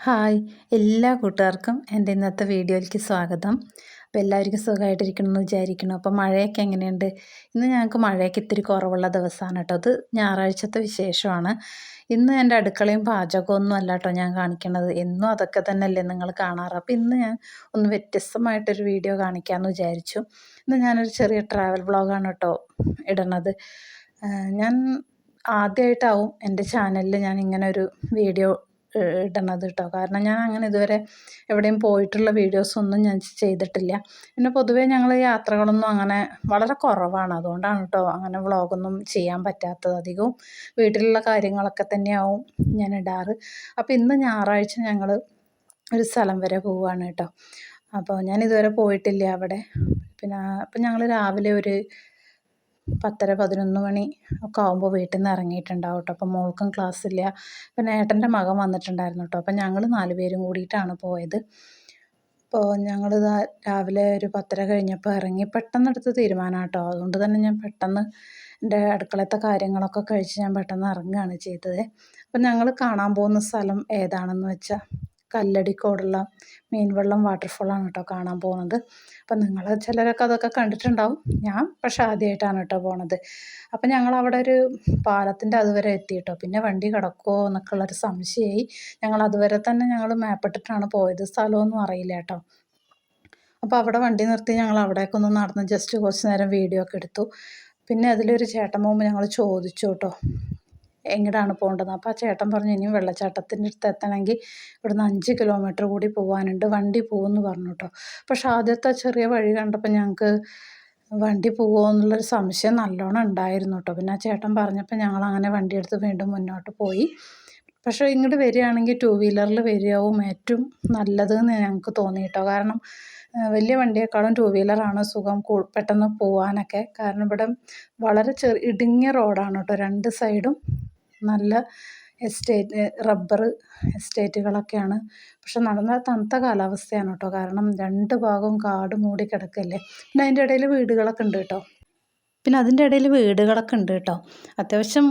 Hi എല്ലാ കൂട്ടുകാർക്കും എൻ്റെ ഇന്നത്തെ വീഡിയോയിലേക്ക് സ്വാഗതം. അപ്പോൾ എല്ലാവർക്കും സുഖമായിട്ടിരിക്കണമെന്ന് വിചാരിക്കണം. അപ്പോൾ മഴയൊക്കെ എങ്ങനെയുണ്ട്? ഇന്ന് ഞങ്ങൾക്ക് മഴയൊക്കെ ഇത്തിരി കുറവുള്ള ദിവസമാണ് കേട്ടോ. അത് ഞായറാഴ്ചത്തെ വിശേഷമാണ്. ഇന്ന് എൻ്റെ അടുക്കളയും പാചകമൊന്നും അല്ല കേട്ടോ ഞാൻ കാണിക്കണത്. എന്നും അതൊക്കെ തന്നെയല്ലേ നിങ്ങൾ കാണാറ്. അപ്പോൾ ഇന്ന് ഞാൻ ഒന്ന് വ്യത്യസ്തമായിട്ടൊരു വീഡിയോ കാണിക്കാമെന്ന് വിചാരിച്ചു. ഇന്ന് ഞാനൊരു ചെറിയ ട്രാവൽ വ്ളോഗാണ് കേട്ടോ ഇടണത്. ഞാൻ ആദ്യമായിട്ടാവും എൻ്റെ ചാനലിൽ ഞാൻ ഇങ്ങനെ ഒരു വീഡിയോ ഇടണത് കേട്ടോ. കാരണം ഞാൻ അങ്ങനെ ഇതുവരെ എവിടെയും പോയിട്ടുള്ള വീഡിയോസൊന്നും ഞാൻ ചെയ്തിട്ടില്ല. പിന്നെ പൊതുവേ ഞങ്ങൾ യാത്രകളൊന്നും അങ്ങനെ വളരെ കുറവാണ്. അതുകൊണ്ടാണ് കേട്ടോ അങ്ങനെ വ്ളോഗൊന്നും ചെയ്യാൻ പറ്റാത്തത്. അധികവും വീട്ടിലുള്ള കാര്യങ്ങളൊക്കെ തന്നെയാവും ഞാൻ ഇടാറ്. അപ്പോൾ ഇന്ന് ഞായറാഴ്ച ഞങ്ങൾ ഒരു സ്ഥലം വരെ പോവുകയാണ് കേട്ടോ. അപ്പോൾ ഞാൻ ഇതുവരെ പോയിട്ടില്ല അവിടെ. പിന്നെ അപ്പം ഞങ്ങൾ രാവിലെ ഒരു 10:30-11 മണി ഒക്കെ ആകുമ്പോൾ വീട്ടിൽ നിന്ന് ഇറങ്ങിയിട്ടുണ്ടാവും കേട്ടോ. അപ്പം മോൾക്കും ക്ലാസ്സില്ല. പിന്നെ ഏട്ടൻ്റെ മകൻ വന്നിട്ടുണ്ടായിരുന്നു കേട്ടോ. അപ്പം ഞങ്ങൾ 4 പേരും കൂടിയിട്ടാണ് പോയത്. അപ്പോൾ ഞങ്ങളിതാ രാവിലെ ഒരു 10:30 കഴിഞ്ഞപ്പോൾ ഇറങ്ങി. പെട്ടെന്നെടുത്ത തീരുമാനമാണ് കേട്ടോ. അതുകൊണ്ട് തന്നെ ഞാൻ പെട്ടെന്ന് എൻ്റെ അടുക്കളത്തെ കാര്യങ്ങളൊക്കെ കഴിച്ച് ഞാൻ പെട്ടെന്ന് ഇറങ്ങുകയാണ് ചെയ്തത്. അപ്പം ഞങ്ങൾ കാണാൻ പോകുന്ന സ്ഥലം ഏതാണെന്ന് വെച്ചാൽ കല്ലടിക്കോടുള്ള മീൻവെള്ളം വാട്ടർഫോളാണ് കേട്ടോ കാണാൻ പോകുന്നത്. അപ്പം നിങ്ങൾ ചിലരൊക്കെ അതൊക്കെ കണ്ടിട്ടുണ്ടാവും. ഞാൻ പക്ഷേ ആദ്യമായിട്ടാണ് കേട്ടോ പോണത്. അപ്പം ഞങ്ങൾ അവിടെ ഒരു പാലത്തിൻ്റെ അതുവരെ എത്തി കേട്ടോ. പിന്നെ വണ്ടി കിടക്കുമോ എന്നൊക്കെ ഉള്ളൊരു സംശയമായി. ഞങ്ങൾ അതുവരെ തന്നെ ഞങ്ങൾ മാപ്പിട്ടിട്ടാണ് പോയത്. സ്ഥലമൊന്നും അറിയില്ല കേട്ടോ. അപ്പോൾ അവിടെ വണ്ടി നിർത്തി ഞങ്ങൾ അവിടേക്കൊന്ന് നടന്ന് ജസ്റ്റ് കുറച്ച് നേരം വീഡിയോ ഒക്കെ എടുത്തു. പിന്നെ അതിലൊരു ചേട്ടൻ പോകുമ്പോൾ ഞങ്ങൾ ചോദിച്ചു കേട്ടോ എങ്ങോട്ടാണ് പോകേണ്ടത്. അപ്പോൾ ആ ചേട്ടൻ പറഞ്ഞു ഇനിയും വെള്ളച്ചാട്ടത്തിൻ്റെ അടുത്ത് എത്തണമെങ്കിൽ ഇവിടുന്ന് 5 കിലോമീറ്റർ കൂടി പോകാനുണ്ട്, വണ്ടി പോകുമെന്ന് പറഞ്ഞു കേട്ടോ. പക്ഷെ ആദ്യത്തെ ചെറിയ വഴി കണ്ടപ്പോൾ ഞങ്ങൾക്ക് വണ്ടി പോകുമോ എന്നുള്ളൊരു സംശയം നല്ലോണം ഉണ്ടായിരുന്നു കേട്ടോ. പിന്നെ ആ ചേട്ടൻ പറഞ്ഞപ്പോൾ ഞങ്ങൾ അങ്ങനെ വണ്ടിയെടുത്ത് വീണ്ടും മുന്നോട്ട് പോയി. പക്ഷേ ഇങ്ങോട്ട് വരികയാണെങ്കിൽ 2 വീലറിൽ വരികയാവും ഏറ്റവും നല്ലതെന്ന് ഞങ്ങൾക്ക് തോന്നി കേട്ടോ. കാരണം വലിയ വണ്ടിയേക്കാളും 2 വീലറാണ് സുഖം പെട്ടെന്ന് പോകാനൊക്കെ. കാരണം ഇവിടെ വളരെ ഇടുങ്ങിയ റോഡാണ് കേട്ടോ. 2 സൈഡും നല്ല റബ്ബർ എസ്റ്റേറ്റുകളൊക്കെയാണ്. പക്ഷെ നല്ല തണുത്ത കാലാവസ്ഥയാണ് കേട്ടോ. കാരണം 2 ഭാഗവും കാട് മൂടി കിടക്കല്ലേ. പിന്നെ അതിൻ്റെ ഇടയിൽ വീടുകളൊക്കെ ഉണ്ട് കേട്ടോ. അത്യാവശ്യം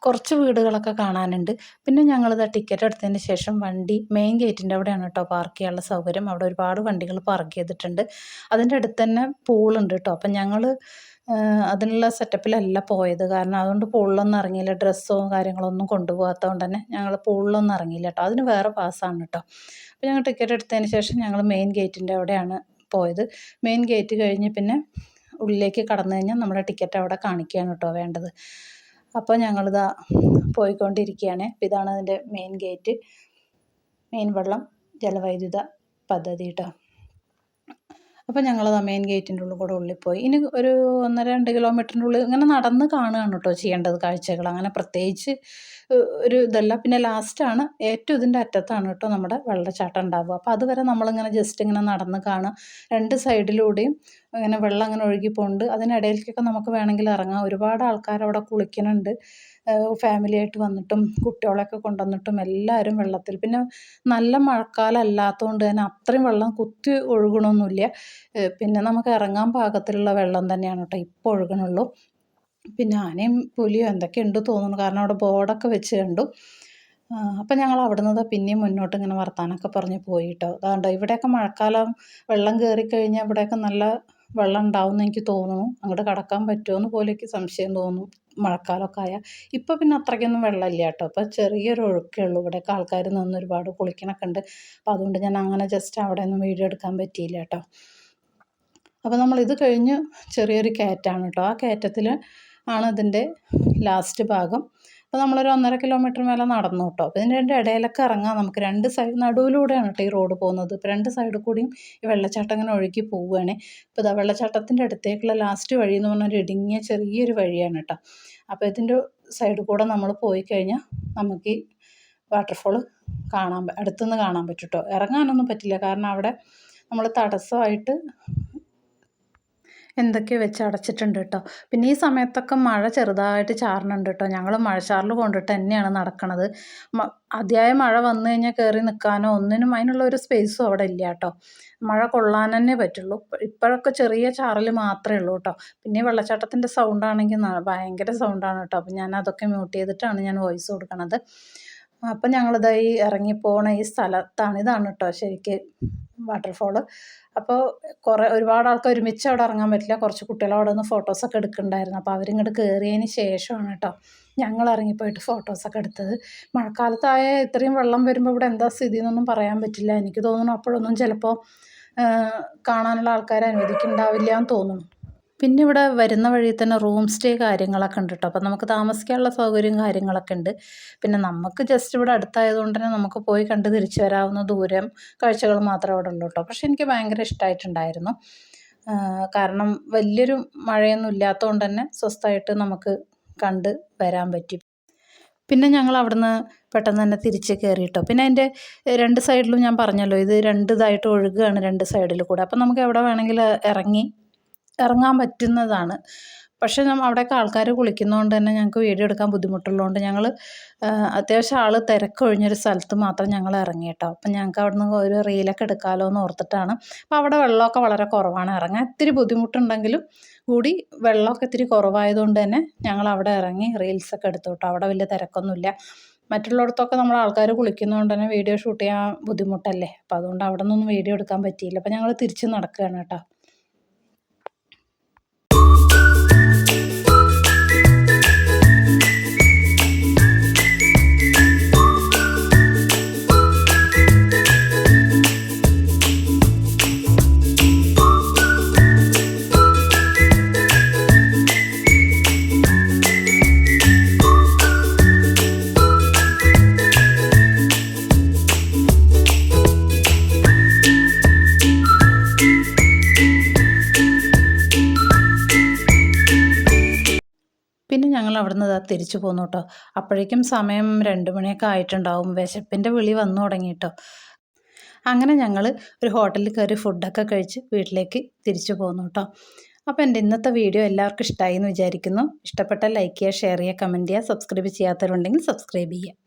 കുറച്ച് വീടുകളൊക്കെ കാണാനുണ്ട്. പിന്നെ ഞങ്ങളിത് ടിക്കറ്റ് എടുത്തതിന് ശേഷം വണ്ടി മെയിൻ ഗേറ്റിൻ്റെ അവിടെയാണ് കേട്ടോ പാർക്ക് ചെയ്യാനുള്ള സൗകര്യം. അവിടെ ഒരുപാട് വണ്ടികൾ പാർക്ക് ചെയ്തിട്ടുണ്ട്. അതിൻ്റെ അടുത്ത് തന്നെ പൂളുണ്ട് കേട്ടോ. അപ്പം ഞങ്ങൾ അതിനുള്ള സെറ്റപ്പിലല്ല പോയത്. കാരണം അതുകൊണ്ട് പൂളിലൊന്നും ഇറങ്ങിയില്ല. ഡ്രസ്സോ കാര്യങ്ങളൊന്നും കൊണ്ടുപോകാത്തത് കൊണ്ട് തന്നെ ഞങ്ങൾ പൂളിലൊന്നും ഇറങ്ങിയില്ല കേട്ടോ. അതിന് വേറെ പാസ്സാണ് കേട്ടോ. അപ്പോൾ ഞങ്ങൾ ടിക്കറ്റ് എടുത്തതിന് ശേഷം ഞങ്ങൾ മെയിൻ ഗേറ്റിൻ്റെ അവിടെയാണ് പോയത്. മെയിൻ ഗേറ്റ് കഴിഞ്ഞ് പിന്നെ ഉള്ളിലേക്ക് കടന്നു കഴിഞ്ഞാൽ നമ്മുടെ ടിക്കറ്റ് അവിടെ കാണിക്കുകയാണ് കേട്ടോ വേണ്ടത്. അപ്പോൾ ഞങ്ങളിതാ പോയിക്കൊണ്ടിരിക്കുകയാണ്. ഇതാണ് അതിൻ്റെ മെയിൻ ഗേറ്റ്, മെയിൻ വെള്ളം ജലവൈദ്യുത പദ്ധതി കേട്ടോ. അപ്പോൾ ഞങ്ങളത് മെയിൻ ഗേറ്റിൻ്റെ ഉള്ളിൽ കൂടെ ഉള്ളിൽ പോയി. ഇനി ഒരു 1-2 കിലോമീറ്ററിൻ്റെ ഉള്ളിൽ ഇങ്ങനെ നടന്ന് കാണുകയാണ് കേട്ടോ ചെയ്യേണ്ടത് കാഴ്ചകൾ. അങ്ങനെ പ്രത്യേകിച്ച് ഒരു ഇതല്ല. പിന്നെ ലാസ്റ്റാണ് ഏറ്റവും ഇതിൻ്റെ അറ്റത്താണ് കേട്ടോ നമ്മുടെ വെള്ളച്ചാട്ടം ഉണ്ടാവുക. അപ്പോൾ അതുവരെ നമ്മളിങ്ങനെ ജസ്റ്റ് ഇങ്ങനെ നടന്ന് കാണുക. 2 സൈഡിലൂടെയും ഇങ്ങനെ വെള്ളം അങ്ങനെ ഒഴുകി പോകുന്നുണ്ട്. അതിനിടയിലേക്കൊക്കെ നമുക്ക് വേണമെങ്കിൽ ഇറങ്ങാം. ഒരുപാട് ആൾക്കാർ അവിടെ കുളിക്കുന്നുണ്ട്. ഫാമിലിയായിട്ട് വന്നിട്ടും കുട്ടികളെയൊക്കെ കൊണ്ടുവന്നിട്ടും എല്ലാവരും വെള്ളത്തിൽ. പിന്നെ നല്ല മഴക്കാലം അല്ലാത്തതുകൊണ്ട് തന്നെ അത്രയും വെള്ളം കുത്തി ഒഴുകണമൊന്നുമില്ല. പിന്നെ നമുക്ക് ഇറങ്ങാൻ പാകത്തിലുള്ള വെള്ളം തന്നെയാണ് കേട്ടോ ഇപ്പോൾ ഒഴുകണുള്ളൂ. പിന്നെ ആനയും പുലിയോ എന്തൊക്കെയുണ്ട് തോന്നുന്നു. കാരണം അവിടെ ബോർഡൊക്കെ വെച്ച് കണ്ടു. അപ്പം ഞങ്ങൾ അവിടെ നിന്ന് പിന്നെയും മുന്നോട്ട് ഇങ്ങനെ വർത്താനമൊക്കെ പറഞ്ഞ് പോയി കേട്ടോ. അതാണ്ടോ ഇവിടെയൊക്കെ മഴക്കാലം വെള്ളം കയറിക്കഴിഞ്ഞാൽ ഇവിടെയൊക്കെ നല്ല വെള്ളം ഉണ്ടാവും എന്ന് എനിക്ക് തോന്നുന്നു. അങ്ങോട്ട് കടക്കാൻ പറ്റുമോ എന്ന് പോലെ എനിക്ക് സംശയം തോന്നും മഴക്കാലമൊക്കെ ആയാൽ. ഇപ്പോൾ പിന്നെ അത്രയ്ക്കൊന്നും വെള്ളമില്ല കേട്ടോ. ഇപ്പോൾ ചെറിയൊരു ഒഴുക്കേ ഉള്ളൂ. ഇവിടെയൊക്കെ ആൾക്കാർ നിന്ന് ഒരുപാട് കുളിക്കണൊക്കെ ഉണ്ട്. അപ്പോൾ അതുകൊണ്ട് ഞാൻ അങ്ങനെ ജസ്റ്റ് അവിടെ ഒന്നും വീഡിയോ എടുക്കാൻ പറ്റിയില്ല കേട്ടോ. അപ്പോൾ നമ്മളിത് കഴിഞ്ഞ് ചെറിയൊരു കയറ്റമാണ് കേട്ടോ. ആ കയറ്റത്തിൽ ആണ് ഇതിൻ്റെ ലാസ്റ്റ് ഭാഗം. അപ്പോൾ നമ്മളൊരു 1.5 കിലോമീറ്റർ മേലെ നടന്നു കേട്ടോ. അപ്പോൾ ഇതിൻ്റെ ഇടയിലൊക്കെ ഇറങ്ങാം നമുക്ക്. 2 സൈഡ് നടുവിലൂടെയാണ് കേട്ടോ ഈ റോഡ് പോകുന്നത്. ഇപ്പോൾ 2 സൈഡിൽ കൂടിയും ഈ വെള്ളച്ചാട്ടം ഇങ്ങനെ ഒഴുകി പോവുകയാണ്. ഇപ്പോൾ ഇതാ വെള്ളച്ചാട്ടത്തിൻ്റെ അടുത്തേക്കുള്ള ലാസ്റ്റ് വഴി എന്ന് പറഞ്ഞാൽ ഒരു ഇടുങ്ങിയ ചെറിയൊരു വഴിയാണ് കേട്ടോ. അപ്പോൾ ഇതിൻ്റെ സൈഡിൽ കൂടെ നമ്മൾ പോയി കഴിഞ്ഞാൽ നമുക്ക് ഈ വാട്ടർഫോൾ അടുത്തുനിന്ന് കാണാൻ പറ്റും കേട്ടോ. ഇറങ്ങാനൊന്നും പറ്റില്ല. കാരണം അവിടെ നമ്മൾ തടസ്സമായിട്ട് എന്തൊക്കെയോ വെച്ച് അടച്ചിട്ടുണ്ട് കേട്ടോ. പിന്നെ ഈ സമയത്തൊക്കെ മഴ ചെറുതായിട്ട് ചാറുന്നുണ്ട് കേട്ടോ. ഞങ്ങൾ മഴച്ചാറിൽ കൊണ്ടിട്ട് തന്നെയാണ് നടക്കണത്. അതിയായ മഴ വന്നു കഴിഞ്ഞാൽ കയറി നിൽക്കാനോ ഒന്നിനും അതിനുള്ള ഒരു സ്പേസും അവിടെ ഇല്ല കേട്ടോ. മഴ കൊള്ളാൻ തന്നെ പറ്റുള്ളൂ. ഇപ്പോഴൊക്കെ ചെറിയ ചാറൽ മാത്രമേ ഉള്ളൂ കേട്ടോ. പിന്നെ വെള്ളച്ചാട്ടത്തിൻ്റെ സൗണ്ടാണെങ്കിൽ ഭയങ്കര സൗണ്ടാണ് കേട്ടോ. അപ്പം ഞാൻ അതൊക്കെ മ്യൂട്ട് ചെയ്തിട്ടാണ് ഞാൻ വോയിസ് കൊടുക്കണത്. അപ്പം ഞങ്ങളിതായി ഇറങ്ങിപ്പോണ ഈ സ്ഥലത്താണ്, ഇതാണ് കേട്ടോ ശരിക്ക് വാട്ടർഫോള്. അപ്പോൾ ഒരുപാട് ആൾക്കാർ ഒരുമിച്ച് അവിടെ ഇറങ്ങാൻ പറ്റില്ല, കുറച്ച് കുട്ടികൾ അവിടെ നിന്ന് ഫോട്ടോസൊക്കെ എടുക്കുന്നുണ്ടായിരുന്നു. അപ്പോൾ അവരിങ്ങോട്ട് കയറിയതിന് ശേഷമാണ് കേട്ടോ ഞങ്ങൾ ഇറങ്ങിപ്പോയിട്ട് ഫോട്ടോസൊക്കെ എടുത്തത്. മഴക്കാലത്തായ ഇത്രയും വെള്ളം വരുമ്പോൾ ഇവിടെ എന്താ സ്ഥിതി എന്നൊന്നും പറയാൻ പറ്റില്ല. എനിക്ക് തോന്നുന്നു അപ്പോഴൊന്നും ചിലപ്പോൾ കാണാനുള്ള ആൾക്കാരെ അനുവദിക്കുന്നുണ്ടാവില്ല എന്ന് തോന്നുന്നു. പിന്നെ ഇവിടെ വരുന്ന വഴിയിൽ തന്നെ റൂം സ്റ്റേ കാര്യങ്ങളൊക്കെ ഉണ്ട് കേട്ടോ. അപ്പോൾ നമുക്ക് താമസിക്കാനുള്ള സൗകര്യം കാര്യങ്ങളൊക്കെ ഉണ്ട്. പിന്നെ നമുക്ക് ജസ്റ്റ് ഇവിടെ അടുത്തായതുകൊണ്ട് തന്നെ നമുക്ക് പോയി കണ്ട് തിരിച്ചു വരാവുന്ന ദൂരം കാഴ്ചകൾ മാത്രമേ അവിടെ ഉള്ളൂ കേട്ടോ. പക്ഷെ എനിക്ക് ഭയങ്കര ഇഷ്ടമായിട്ടുണ്ടായിരുന്നു. കാരണം വലിയൊരു മഴയൊന്നും ഇല്ലാത്തതുകൊണ്ട് തന്നെ സ്വസ്ഥമായിട്ട് നമുക്ക് കണ്ട് വരാൻ പറ്റി. പിന്നെ ഞങ്ങൾ അവിടുന്ന് പെട്ടെന്ന് തന്നെ തിരിച്ച് കയറി കേട്ടോ. പിന്നെ അതിൻ്റെ രണ്ട് സൈഡിലും ഞാൻ പറഞ്ഞല്ലോ, ഇത് ഇതായിട്ട് ഒഴുകുകയാണ് രണ്ട് സൈഡിൽ കൂടെ. അപ്പം നമുക്ക് എവിടെ വേണമെങ്കിലും ഇറങ്ങാൻ പറ്റുന്നതാണ്. പക്ഷേ അവിടെയൊക്കെ ആൾക്കാർ കുളിക്കുന്നതുകൊണ്ട് തന്നെ ഞങ്ങൾക്ക് വീഡിയോ എടുക്കാൻ ബുദ്ധിമുട്ടുള്ളതുകൊണ്ട് ഞങ്ങൾ അത്യാവശ്യം ആൾ തിരക്കൊഴിഞ്ഞൊരു സ്ഥലത്ത് മാത്രം ഞങ്ങൾ ഇറങ്ങി കേട്ടോ. അപ്പം ഞങ്ങൾക്ക് അവിടുന്ന് ഒരു റീലൊക്കെ എടുക്കാമല്ലോ എന്ന് ഓർത്തിട്ടാണ്. അപ്പോൾ അവിടെ വെള്ളമൊക്കെ വളരെ കുറവാണ്, ഇറങ്ങാൻ ഇത്തിരി ബുദ്ധിമുട്ടുണ്ടെങ്കിലും കൂടി വെള്ളമൊക്കെ ഇത്തിരി കുറവായതുകൊണ്ട് തന്നെ ഞങ്ങൾ അവിടെ ഇറങ്ങി റീൽസൊക്കെ എടുത്തു കേട്ടോ. അവിടെ വലിയ തിരക്കൊന്നുമില്ല. മറ്റുള്ളിടത്തൊക്കെ നമ്മൾ ആൾക്കാർ കുളിക്കുന്നതുകൊണ്ട് തന്നെ വീഡിയോ ഷൂട്ട് ചെയ്യാൻ ബുദ്ധിമുട്ടല്ലേ. അപ്പോൾ അതുകൊണ്ട് അവിടെ നിന്നൊന്നും വീഡിയോ എടുക്കാൻ പറ്റിയില്ല. അപ്പോൾ ഞങ്ങൾ തിരിച്ച് നടക്കുകയാണ് കേട്ടോ. പിന്നെ ഞങ്ങൾ അവിടുന്ന് തിരിച്ചു പോന്നു കേട്ടോ. അപ്പോഴേക്കും സമയം 2 മണിയൊക്കെ ആയിട്ടുണ്ടാവും. വിശപ്പിൻ്റെ വിളി വന്നു തുടങ്ങി കേട്ടോ. അങ്ങനെ ഞങ്ങൾ ഒരു ഹോട്ടലിൽ കയറി ഫുഡൊക്കെ കഴിച്ച് വീട്ടിലേക്ക് തിരിച്ചു പോന്നു കേട്ടോ. അപ്പോൾ എൻ്റെ ഇന്നത്തെ വീഡിയോ എല്ലാവർക്കും ഇഷ്ടമായി എന്ന് വിചാരിക്കുന്നു. ഇഷ്ടപ്പെട്ടാൽ ലൈക്ക് ചെയ്യുക, ഷെയർ ചെയ്യുക, കമൻറ്റ് ചെയ്യുക. സബ്സ്ക്രൈബ് ചെയ്യാത്തവരുണ്ടെങ്കിൽ സബ്സ്ക്രൈബ് ചെയ്യുക.